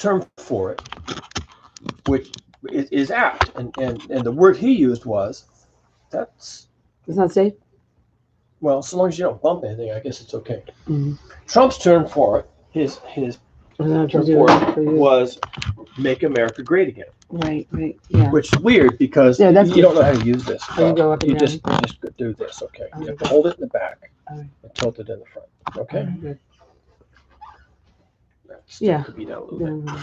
term for it, which is apt, and the word he used was, that's, It's not safe. well, so long as you don't bump anything, I guess it's okay. Mm-hmm. Trump's term for it, his term for it was "Make America Great Again." Right, right, yeah. Which is weird because you don't know how to use this. You go up and you down. just do this, okay? You have to Okay. hold it in the back Alright. and tilt it in the front, okay? Good. That's Yeah. to be down a little bit.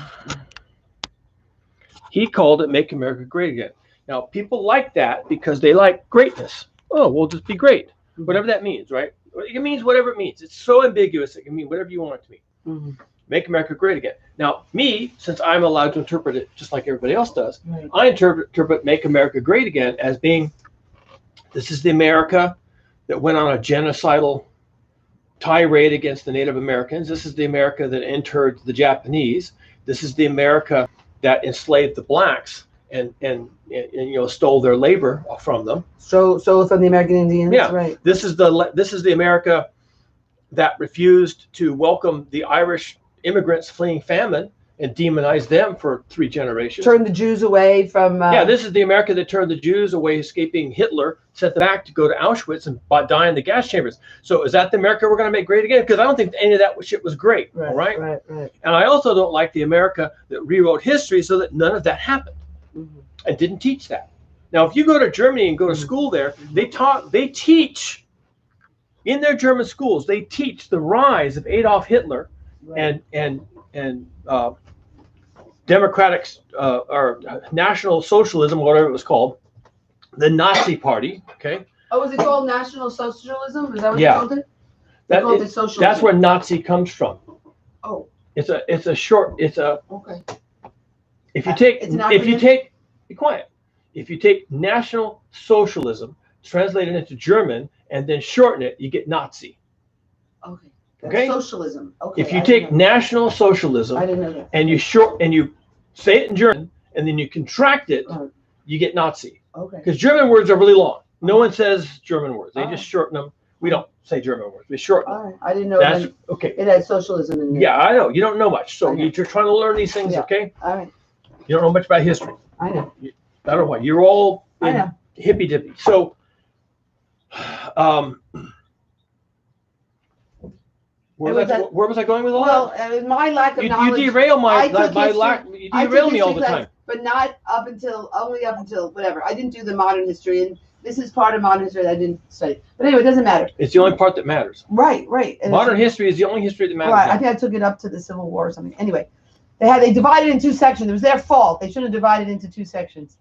He called it "Make America Great Again." Now, people like that because they like greatness. Oh, we'll just be great. Whatever that means, right? It means whatever it means. It's so ambiguous, it can mean whatever you want it to mean. Mm-hmm. Make America Great Again. Now, me, since I'm allowed to interpret it just like everybody else does, Right. I interpret "Make America Great Again" as being, this is the America that went on a genocidal tirade against the Native Americans. This is the America that interred the Japanese. This is the America that enslaved the blacks and stole their labor from them. So from the American Indians, yeah. Right. This is the America that refused to welcome the Irish immigrants fleeing famine and demonized them for 3 generations. Turned the Jews away from. Yeah, this is the America that turned the Jews away, escaping Hitler, sent them back to go to Auschwitz and die in the gas chambers. So is that the America we're going to make great again? Because I don't think any of that shit was great. Right, all right? Right. And I also don't like the America that rewrote history so that none of that happened. Mm-hmm. And didn't teach that. Now, if you go to Germany and go to school there, they teach in their German schools, they teach the rise of Adolf Hitler and democratic or National Socialism, whatever it was called, the Nazi Party. Okay. Oh, is it called National Socialism? Is that what you called it? Called it socialism. That's where Nazi comes from. Oh. It's a Okay. Be quiet. If you take National Socialism, translate it into German, and then shorten it, you get Nazi. Okay. Okay. Socialism. Okay. If you take National Socialism, I didn't know that. and you say it in German, and then you contract it, you get Nazi. Okay. Because German words are really long. No one says German words. They just shorten them. We don't say German words. We shorten them. All right. I didn't know That's okay. It had socialism in it. Yeah, I know. You don't know much. So you're trying to learn these things, okay? All right. You don't know much about history. I know. I don't know why. You're all hippy dippy. So, where was I going with all that? Well, my lack of knowledge. You derail you derail me all the time. But not only up until whatever. I didn't do the modern history, and this is part of modern history that I didn't study. But anyway, it doesn't matter. It's the only part that matters. Right. And modern history is the only history that matters. Right. I think I took it up to the Civil War or something. Anyway, they divided in 2 sections. It was their fault. They should have divided into 2 sections.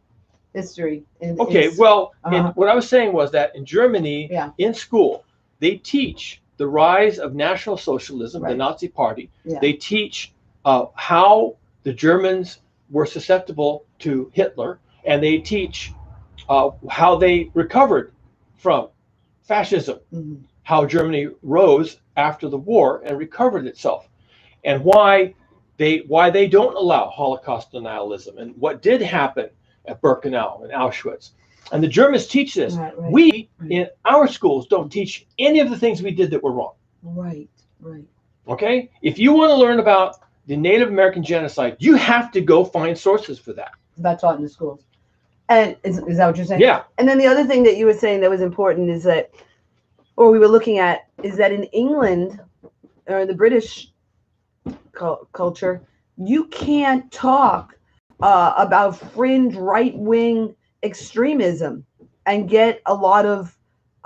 History. What I was saying was that in Germany, in school, they teach the rise of National Socialism, the Nazi Party. Yeah. They teach how the Germans were susceptible to Hitler, and they teach how they recovered from fascism, how Germany rose after the war and recovered itself, and why they don't allow Holocaust denialism, and what did happen at Birkenau and Auschwitz. And the Germans teach this. Right. We, in our schools, don't teach any of the things we did that were wrong. Right. Okay? If you want to learn about the Native American genocide, you have to go find sources for that. It's not taught in the schools. And is that what you're saying? Yeah. And then the other thing that you were saying that was important is that, or we were looking at, is that in England, or the British culture, you can't talk about fringe right-wing extremism and get a lot of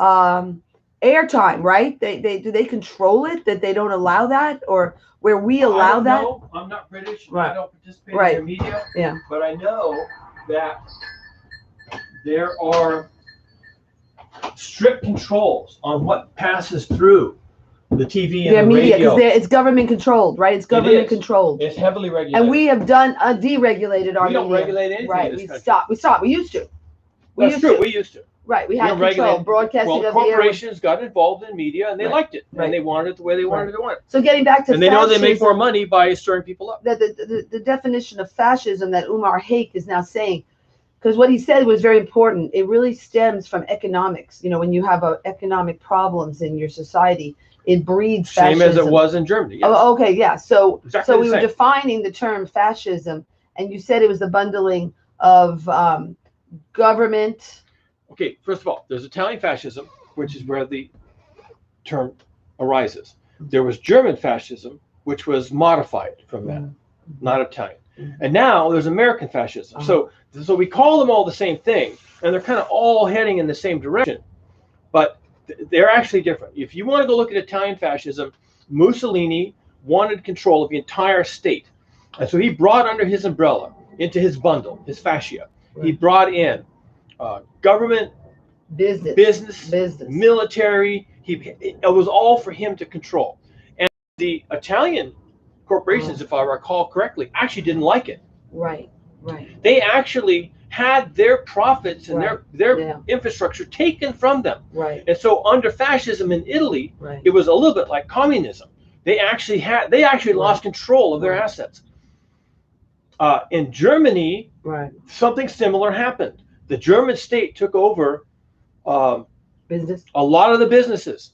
airtime, right? Do they control it, that they don't allow that, or where we allow that? No, I'm not British. Right. I don't participate in their media. Yeah. But I know that there are strict controls on what passes through the TV and the media, radio. Because it's government controlled, right? It's government controlled. It's heavily regulated. And we have deregulated our media. We don't regulate anything. Right. We stopped. We used to. That's true. We used to. Right. We had control. Broadcasting of corporations got involved in media and they liked it. And they wanted it the way they wanted it. So getting back to and they know they make more money by stirring people up. The definition of fascism that UMAIR HAQUE is now saying, because what he said was very important. It really stems from economics. When you have economic problems in your society, it breeds Same fascism. as it was in Germany. Yes. Oh, okay, yeah. So, exactly we were defining the term fascism, and you said it was the bundling of government. Okay, first of all, there's Italian fascism, which is where the term arises. There was German fascism, which was modified from that, not Italian. And now there's American fascism. So we call them all the same thing, and they're kind of all heading in the same direction, but they're actually different. If you want to go look at Italian fascism, Mussolini wanted control of the entire state, and so he brought under his umbrella, into his bundle, his fascia, he brought in government, business, military. It was all for him to control. And the Italian corporations, if I recall correctly, actually didn't like it. Right. They actually had their profits and their infrastructure taken from them. Right. And so under fascism in Italy, it was a little bit like communism. They actually lost control of their assets. In Germany, something similar happened. The German state took over business. A lot of the businesses.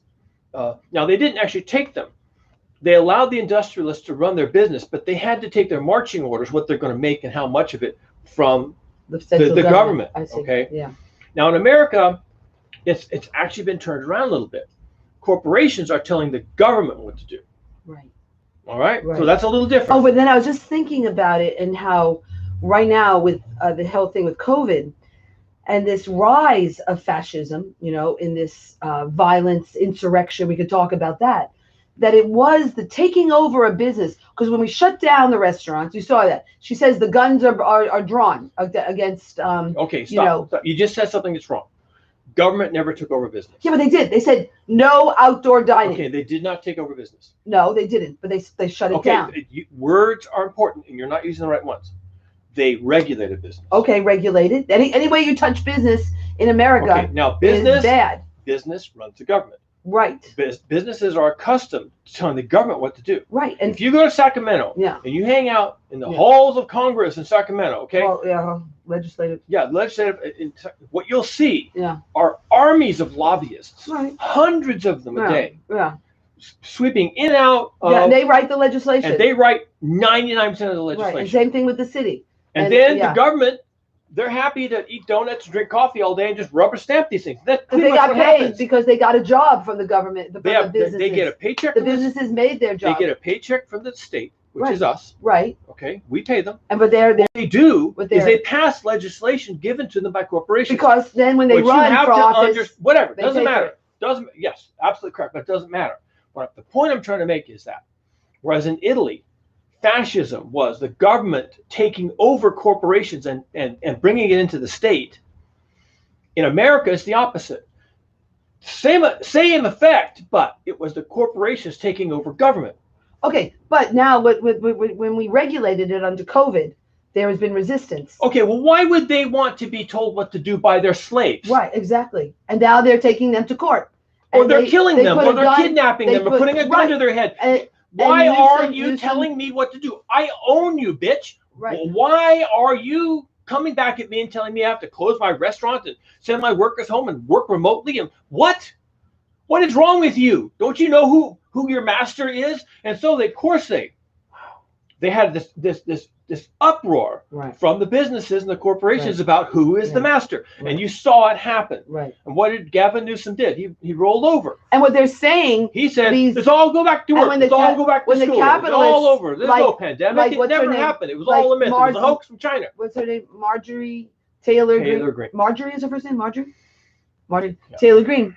Now, they didn't actually take them. They allowed the industrialists to run their business, but they had to take their marching orders, what they're going to make and how much of it, from the government. Okay. Yeah. Now, in America, it's actually been turned around a little bit. Corporations are telling the government what to do. Right. All right. So that's a little different. Oh, but then I was just thinking about it and how right now with the whole thing with COVID and this rise of fascism, in this violence, insurrection, we could talk about that it was the taking over of business. Because when we shut down the restaurants, you saw that. She says the guns are drawn against. Okay, stop. You just said something that's wrong. Government never took over business. Yeah, but they did. They said no outdoor dining. Okay, they did not take over business. No, they didn't. But they shut it down. Words are important, and you're not using the right ones. They regulated business. Okay, regulated. Any way you touch business in America, now business is bad. Business runs the government. Right. Businesses are accustomed to telling the government what to do. Right. And if you go to Sacramento and you hang out in the halls of Congress in Sacramento, okay? Well, legislative. Yeah, legislative. What you'll see are armies of lobbyists, hundreds of them a day, sweeping in and out. And they write the legislation. And they write 99% of the legislation. Right. And same thing with the city. And then the government, they're happy to eat donuts and drink coffee all day and just rubber stamp these things. That's they got paid because they got a job from the government. The businesses. They get a paycheck. The businesses made their job. They get a paycheck from the state, which is us. Right. Okay. We pay them. And what they do is they pass legislation given to them by corporations. Because then when they run for office, whatever, doesn't matter. Yes, absolutely correct, but it doesn't matter. But the point I'm trying to make is that, whereas in Italy, fascism was the government taking over corporations and bringing it into the state. In America, it's the opposite. Same effect, but it was the corporations taking over government. Okay, but now when we regulated it under COVID, there has been resistance. Okay, well, why would they want to be told what to do by their slaves? Right, exactly. And now they're taking them to court. Or they're killing them, or they're kidnapping them, or putting a gun to their head. Why are you telling me what to do? I own you, bitch. Right. Why are you coming back at me and telling me I have to close my restaurant and send my workers home and work remotely? And what? What is wrong with you? Don't you know who your master is? And so they had this uproar from the businesses and the corporations about who is the master. And you saw it happen. Right. And what did Gavin Newsom did? He rolled over. And what they're saying, he said, let's all go back to work. Let's all go back to school. It's all over. There's no pandemic. It never happened. It was all a myth. It was a hoax from China. What's her name? Marjorie Taylor Greene. Marjorie is her first name? Marjorie Taylor Greene.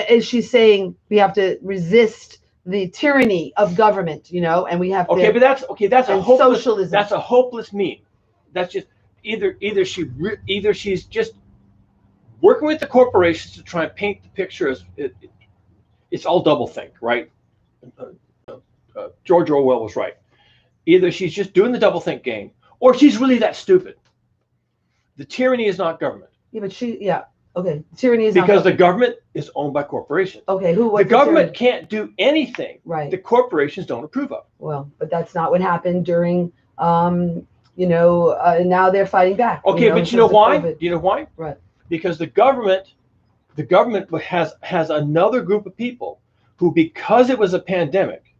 Is she saying we have to resist the tyranny of government, and we have to. But that's a hopeless socialism. That's a hopeless meme. That's just either she's just working with the corporations to try and paint the picture as it's all doublethink, right? George Orwell was right. Either she's just doing the doublethink game, or she's really that stupid. The tyranny is not government. Okay, tyranny is because the government is owned by corporations. Okay, the government can't do anything the corporations don't approve of. Well, but that's not what happened during, now they're fighting back. Okay, but you know why? Do you know why? Right. Because the government has another group of people who, because it was a pandemic,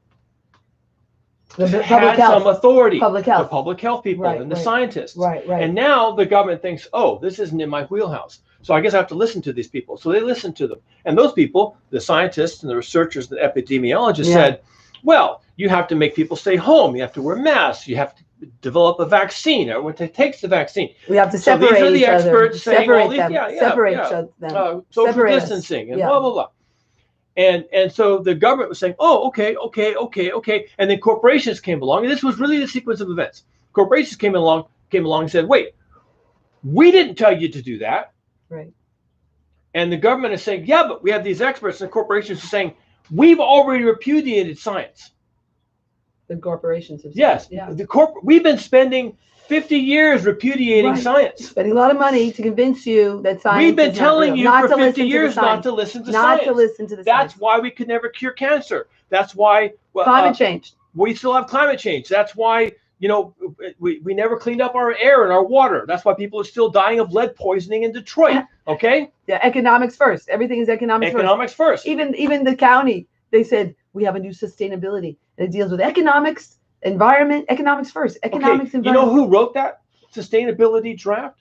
The had some authority. Public health. The public health people and the scientists. Right. And now the government thinks, oh, this isn't in my wheelhouse. So I guess I have to listen to these people. So they listen to them. And those people, the scientists and the researchers, the epidemiologists said, well, you have to make people stay home. You have to wear masks. You have to develop a vaccine, or what it takes the vaccine. We have to separate so these are the each experts other. saying Separate all these, them. Separate them. Social distancing and blah, blah, blah. And so the government was saying, oh, okay. And then corporations came along. And this was really the sequence of events. Corporations came along and said, wait, we didn't tell you to do that. Right. And the government is saying, yeah, but we have these experts. And corporations are saying, we've already repudiated science. The corporations have said, yes. Yeah. We've been spending 50 years repudiating science. Spending a lot of money to convince you that science We've been telling you for 50 years not to listen to science. Not to listen to the science. That's why we could never cure cancer. That's why climate change. We still have climate change. That's why, you know, we never cleaned up our air and our water. That's why people are still dying of lead poisoning in Detroit. Okay? Yeah, economics first. Everything is economics first. Even the county, they said we have a new sustainability. And it deals with economics, environment, economics first. Economics, environment. You know who wrote that sustainability draft?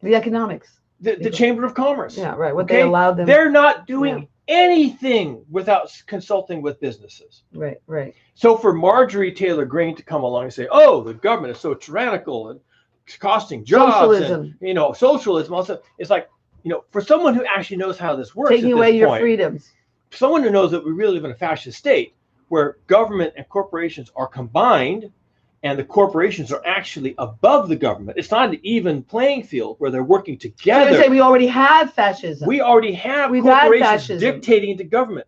The economics. The Chamber of Commerce. Yeah, right. What they allowed them. They're not doing anything without consulting with businesses. Right. So for Marjorie Taylor Greene to come along and say, oh, the government is so tyrannical and it's costing jobs. Socialism. And, socialism also, it's like, for someone who actually knows how this works. Taking away your freedoms. Someone who knows that we really live in a fascist state where government and corporations are combined and the corporations are actually above the government. It's not an even playing field where they're working together. So you say we already have fascism. We already have corporations dictating to government.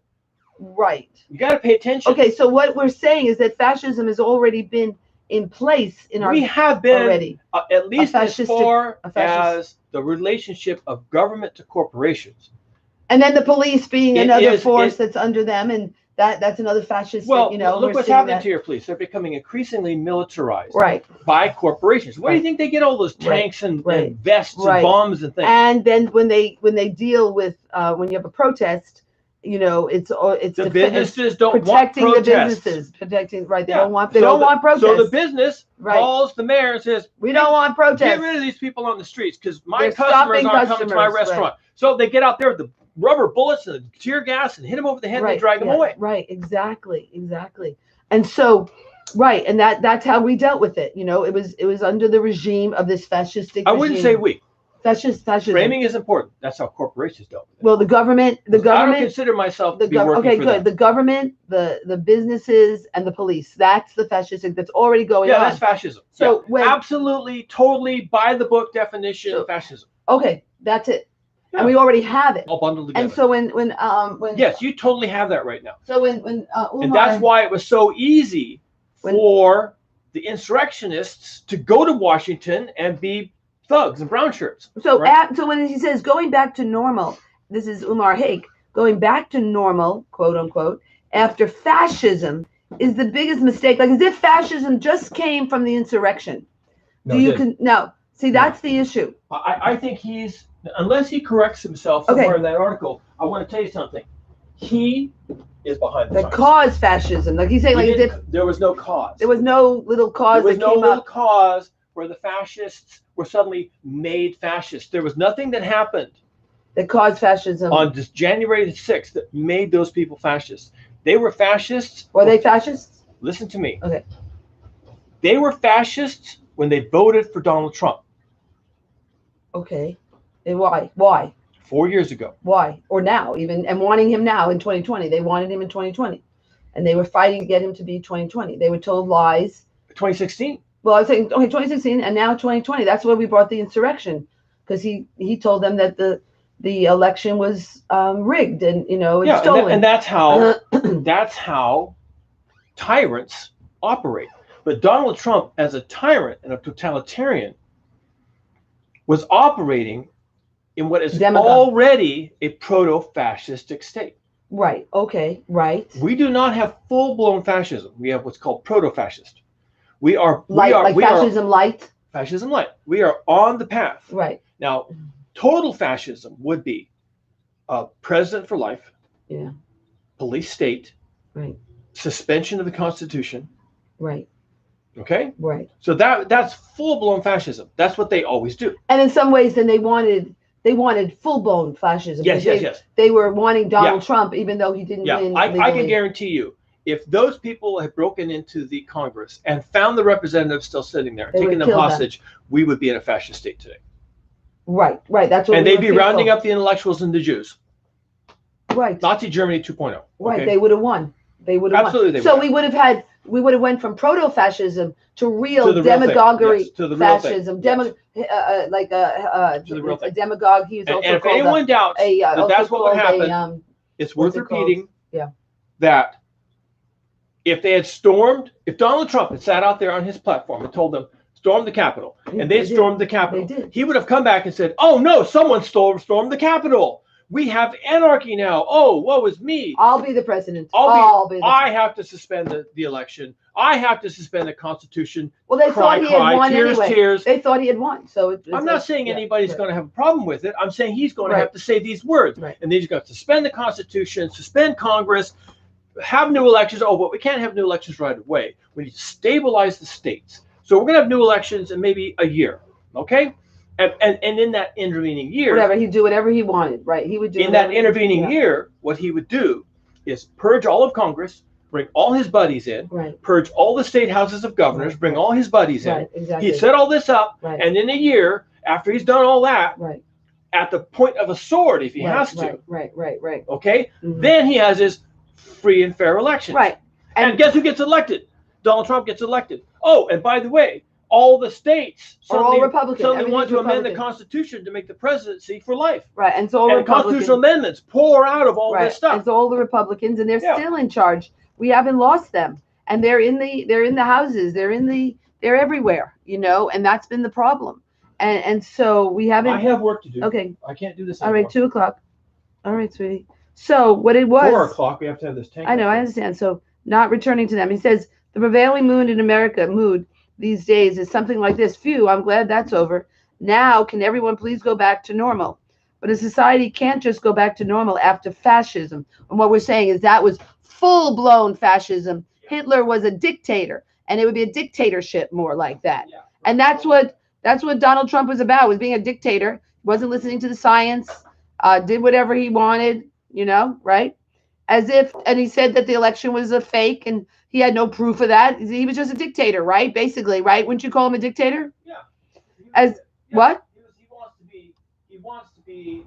Right. You got to pay attention. Okay, so what we're saying is that fascism has already been in place in our. We have been already at least as far as the relationship of government to corporations. And then the police being another force that's under them, and that's another fascist. Well, look what's happening to your police. They're becoming increasingly militarized by corporations. Where do you think they get all those tanks and vests and bombs and things? And then when they deal with when you have a protest, it's the businesses don't protecting want the businesses, protecting they don't want protests. So the business calls the mayor and says, we don't want protests. Get rid of these people on the streets because my customers aren't coming to my restaurant. So they get out there with the rubber bullets and tear gas and hit them over the head and they drag them away. Right, exactly. And so, and that's how we dealt with it. It was under the regime of this fascistic regime. I wouldn't say we. Fascism. Framing is important. That's how corporations dealt with it. Well, the government. I don't consider myself to be working for them. The government, the businesses, and the police. That's the fascistic that's already going on. Yeah, that's fascism. So absolutely, totally by the book definition of fascism. Okay, that's it. Yeah. And we already have it all bundled together. And so when yes, you totally have that right now. So when and that's why it was so easy for the insurrectionists to go to Washington and be thugs and brown shirts. So so when he says going back to normal, this is UMAIR HAQUE, going back to normal, quote unquote, after fascism is the biggest mistake. Like as if fascism just came from the insurrection. No. See, that's the issue. I think he's, unless he corrects himself somewhere in that article, I want to tell you something. He is behind the cause fascism. Like he's saying, there was no cause. There was no little cause. There was no little cause where the fascists were suddenly made fascist. There was nothing that happened that caused fascism on this January the 6th that made those people fascists. They were fascists. Were they fascists? Listen to me. Okay. They were fascists when they voted for Donald Trump. Okay. And why? 4 years ago. Why? Or now even, and wanting him now in 2020. They wanted him in 2020. And they were fighting to get him to be 2020. They were told lies. 2016. Well, I was saying 2016 and now 2020. That's where we brought the insurrection, because he told them that the election was rigged and it's stolen. And that's how tyrants operate. But Donald Trump, as a tyrant and a totalitarian, was operating in what is already a proto-fascistic state. Right. Okay. Right. We do not have full-blown fascism. We have what's called proto-fascist. Fascism light. Fascism light. We are on the path. Right. Now, total fascism would be president for life. Yeah. police state, right, suspension of the Constitution. right. Okay? Right. So that's full-blown fascism. That's what they always do. And in some ways, then they wanted full-blown fascism. Yes. They were wanting Donald Trump, even though he didn't win. I can guarantee you, if those people had broken into the Congress and found the representatives still sitting there, taking them hostage, we would be in a fascist state today. Right. That's what. And they'd be rounding up the intellectuals and the Jews. Right. Nazi Germany 2.0. Right. They would have won. They would have Absolutely. So we would have went from proto-fascism to real demagoguery fascism. Like a demagogue. He was also and if anyone doubts that's what would happen, it's worth repeating that if Donald Trump had sat out there on his platform and told them, storm the Capitol, and they stormed the Capitol, he would have come back and said, oh no, someone stormed the Capitol. We have anarchy now. Oh, woe is me. I'll be the president. I have to suspend the election. I have to suspend the Constitution. Well, they thought he had won anyway. Tears. They thought he had won. So I'm not saying anybody's going to have a problem with it. I'm saying he's going to have to say these words. Right. And then he's going to suspend the Constitution, suspend Congress, have new elections. Oh, but we can't have new elections right away. We need to stabilize the states. So we're going to have new elections in maybe a year. Okay? And in that intervening year, he'd do whatever he wanted, right? He would do in that intervening year. What he would do is purge all of Congress, bring all his buddies in, purge all the state houses of governors, bring all his buddies in. Exactly. He'd set all this up, and in a year, after he's done all that, at the point of a sword, if he has to, right. Okay, then he has his free and fair elections. Right. And guess who gets elected? Donald Trump gets elected. Oh, and by the way, all the states all Republican. Suddenly want to amend the Constitution to make the presidency for life. Right, and so all constitutional amendments pour out of all this stuff. And so all the Republicans, and they're still in charge. We haven't lost them, and they're in the houses. They're everywhere, and that's been the problem. And so we haven't. I have work to do. Okay, I can't do this anymore. All right, 2:00. All right, sweetie. So what it was. 4:00. We have to have this tank. I know. I understand. So not returning to them. He says the prevailing mood in America these days is something like this. Phew, I'm glad that's over. Now, can everyone please go back to normal? But a society can't just go back to normal after fascism. And what we're saying is that was full-blown fascism. Hitler was a dictator, and it would be a dictatorship more like that. Yeah. And that's what Donald Trump was about, was being a dictator. Wasn't listening to the science, did whatever he wanted, right? And he said that the election was a fake, and he had no proof of that. He was just a dictator, right? Basically, right? Wouldn't you call him a dictator? Yeah. What? He wants to be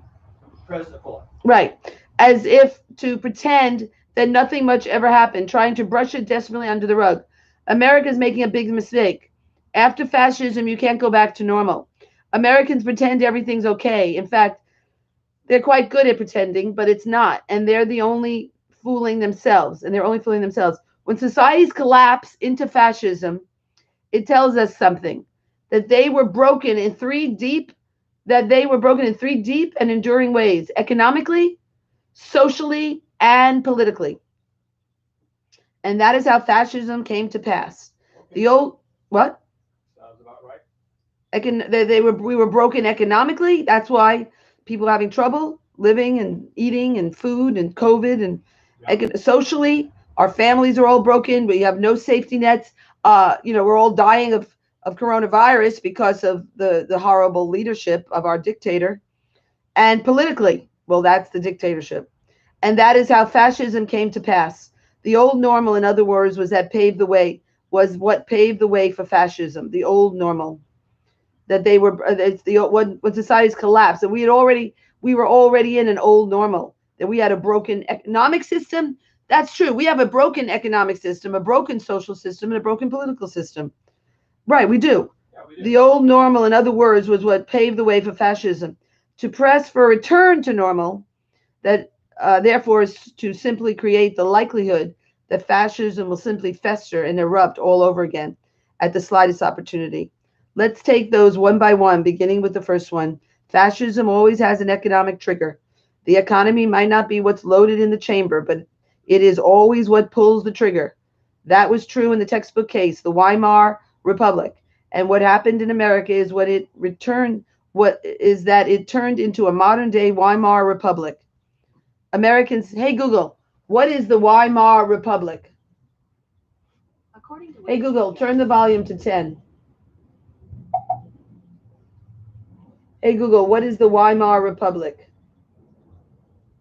president. Right. As if to pretend that nothing much ever happened, trying to brush it desperately under the rug. America's making a big mistake. After fascism, you can't go back to normal. Americans pretend everything's okay. In fact, they're quite good at pretending, but it's not. And they're only fooling themselves. When societies collapse into fascism, it tells us something, that they were broken in three deep and enduring ways: economically, socially, and politically. And that is how fascism came to pass. The old what? Sounds about right. We were broken economically. That's why people are having trouble living and eating and food and COVID and socially. Our families are all broken. We have no safety nets. We're all dying of coronavirus because of the horrible leadership of our dictator. And politically, well, that's the dictatorship. And that is how fascism came to pass. The old normal, in other words, was what paved the way for fascism. The old normal, that they were, when societies collapsed, and we were already in an old normal, that we had a broken economic system. That's true. We have a broken economic system, a broken social system, and a broken political system. Right, we do. Yeah, we do. The old normal, in other words, was what paved the way for fascism. To press for a return to normal, that therefore is to simply create the likelihood that fascism will simply fester and erupt all over again at the slightest opportunity. Let's take those one by one, beginning with the first one. Fascism always has an economic trigger. The economy might not be what's loaded in the chamber, but it is always what pulls the trigger. That was true in the textbook case, the Weimar Republic. And what happened in America is it turned into a modern day Weimar Republic. Americans, hey Google, What is the Weimar Republic? Hey Google, turn the volume to 10. Hey Google, what is the Weimar Republic?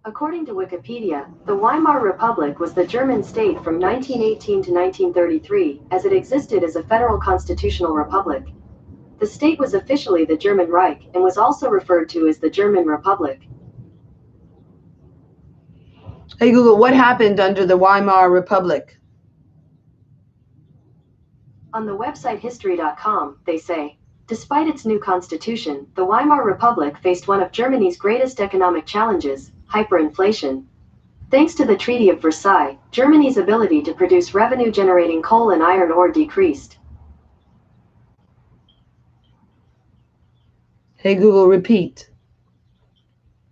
According to Wikipedia, the Weimar Republic was the German state from 1918 to 1933, as it existed as a federal constitutional republic. The state was officially the German Reich and was also referred to as the German Republic. Hey Google, what happened under the Weimar Republic? On the website history.com, they say, despite its new constitution, the Weimar Republic faced one of Germany's greatest economic challenges, hyperinflation. Thanks to the Treaty of Versailles, Germany's ability to produce revenue-generating coal and iron ore decreased. Hey Google, repeat.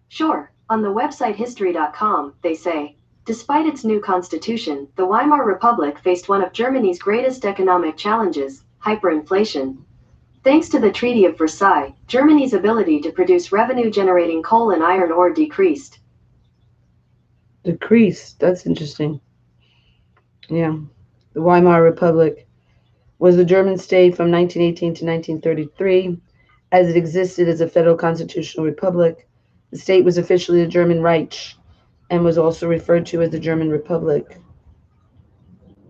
Sure. On the website history.com, they say, despite its new constitution, the Weimar Republic faced one of Germany's greatest economic challenges, hyperinflation. Thanks to the Treaty of Versailles, Germany's ability to produce revenue-generating coal and iron ore decreased. Decreased? That's interesting. Yeah. The Weimar Republic was the German state from 1918 to 1933, as it existed as a federal constitutional republic. The state was officially the German Reich and was also referred to as the German Republic.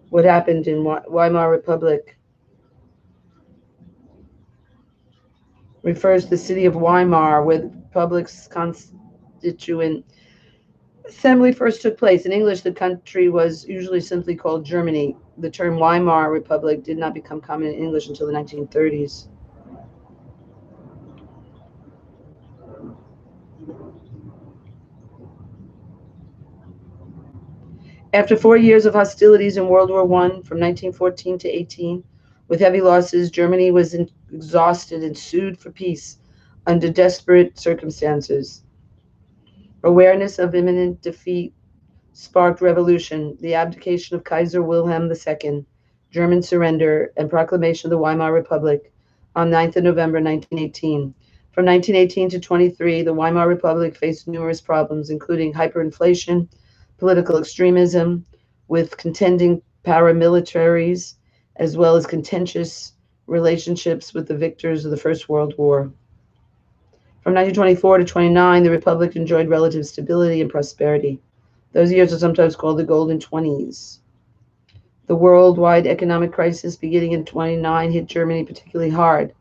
What happened in Weimar Republic refers to the city of Weimar, where the Republic's constituent assembly first took place. In English, the country was usually simply called Germany. The term Weimar Republic did not become common in English until the 1930s. After 4 years of hostilities in World War I, from 1914 to 18, with heavy losses, Germany was exhausted and sued for peace under desperate circumstances. Awareness of imminent defeat sparked revolution, the abdication of Kaiser Wilhelm II, German surrender, and proclamation of the Weimar Republic on 9th of November 1918. From 1918 to 23, the Weimar Republic faced numerous problems, including hyperinflation, political extremism with contending paramilitaries, as well as contentious relationships with the victors of the First World War. From 1924 to 29, the Republic enjoyed relative stability and prosperity. Those years are sometimes called the Golden 20s. The worldwide economic crisis beginning in 29 hit Germany particularly hard.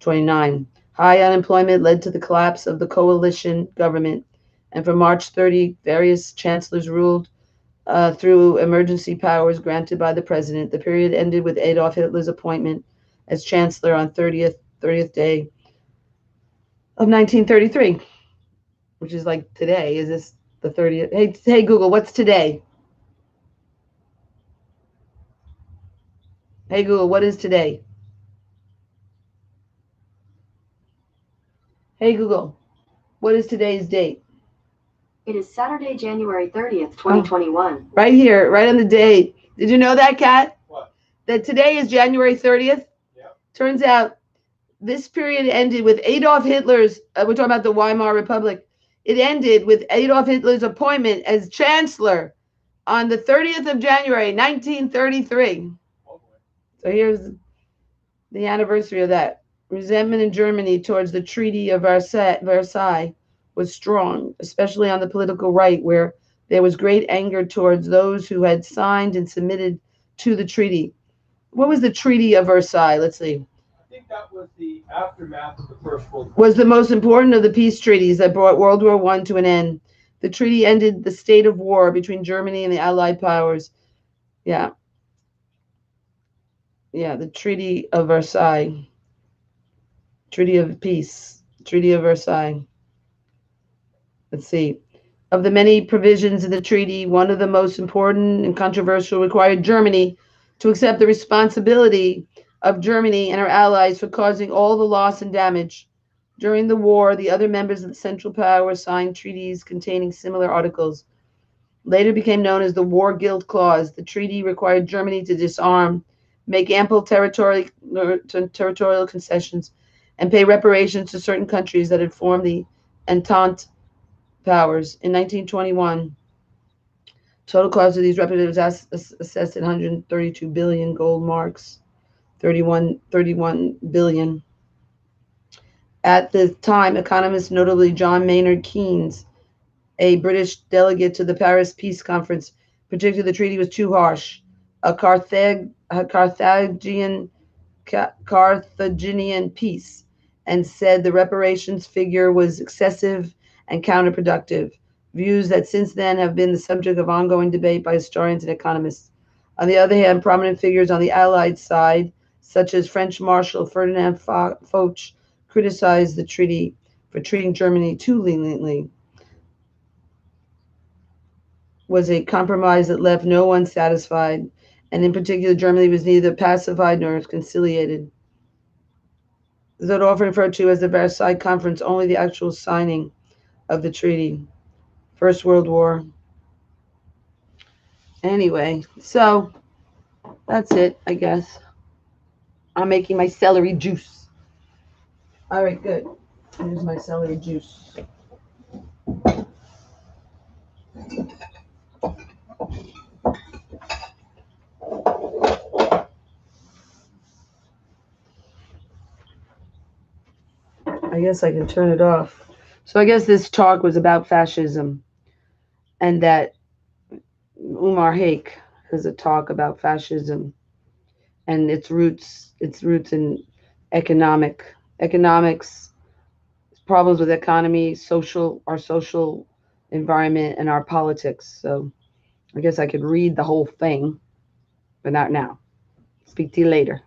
29. High unemployment led to the collapse of the coalition government, and from March 30, various chancellors ruled through emergency powers granted by the president. The period ended with Adolf Hitler's appointment as chancellor on 30th day of 1933, which is like today. Is this the 30th? Hey Google, what's today? Hey Google, what is today? Hey Google, what is today's date? It is Saturday, January 30th, 2021. Right here, right on the date. Did you know that, Kat? What? That today is January 30th? Yeah. Turns out this period ended with Adolf Hitler's, we're talking about the Weimar Republic. It ended with Adolf Hitler's appointment as chancellor on the 30th of January, 1933. Oh, so here's the anniversary of that. Resentment in Germany towards the Treaty of Versailles was strong, especially on the political right, where there was great anger towards those who had signed and submitted to the treaty. What was the Treaty of Versailles? Let's see. I think that was the aftermath of the First World War. Was the most important of the peace treaties that brought World War I to an end. The treaty ended the state of war between Germany and the Allied powers. Yeah, the Treaty of Versailles. Treaty of Peace. Treaty of Versailles. Let's see. Of the many provisions in the treaty, one of the most important and controversial required Germany to accept the responsibility of Germany and her allies for causing all the loss and damage. During the war, the other members of the Central Power signed treaties containing similar articles. Later became known as the War Guilt Clause. The treaty required Germany to disarm, make ample territorial concessions, and pay reparations to certain countries that had formed the Entente powers. In 1921, Total cost of these reparations assessed at 132 billion. Gold marks 31 billion. At the time, economists, notably John Maynard Keynes, a British delegate to the Paris Peace Conference, predicted the treaty was too harsh. A Carthaginian peace, and said the reparations figure was excessive and counterproductive, views that since then have been the subject of ongoing debate by historians and economists. On the other hand, prominent figures on the Allied side, such as French Marshal Ferdinand Foch, criticized the treaty for treating Germany too leniently. Was a compromise that left no one satisfied, and in particular, Germany was neither pacified nor conciliated. That often referred to as the Versailles Conference, only the actual signing of the treaty. First World War. Anyway, so that's it, I guess. I'm making my celery juice. All right, good. Here's my celery juice. I guess I can turn it off. So I guess this talk was about fascism, and that UMAIR HAQUE has a talk about fascism and its roots in economics, problems with economy, our social environment, and our politics. So I guess I could read the whole thing, but not now. Speak to you later.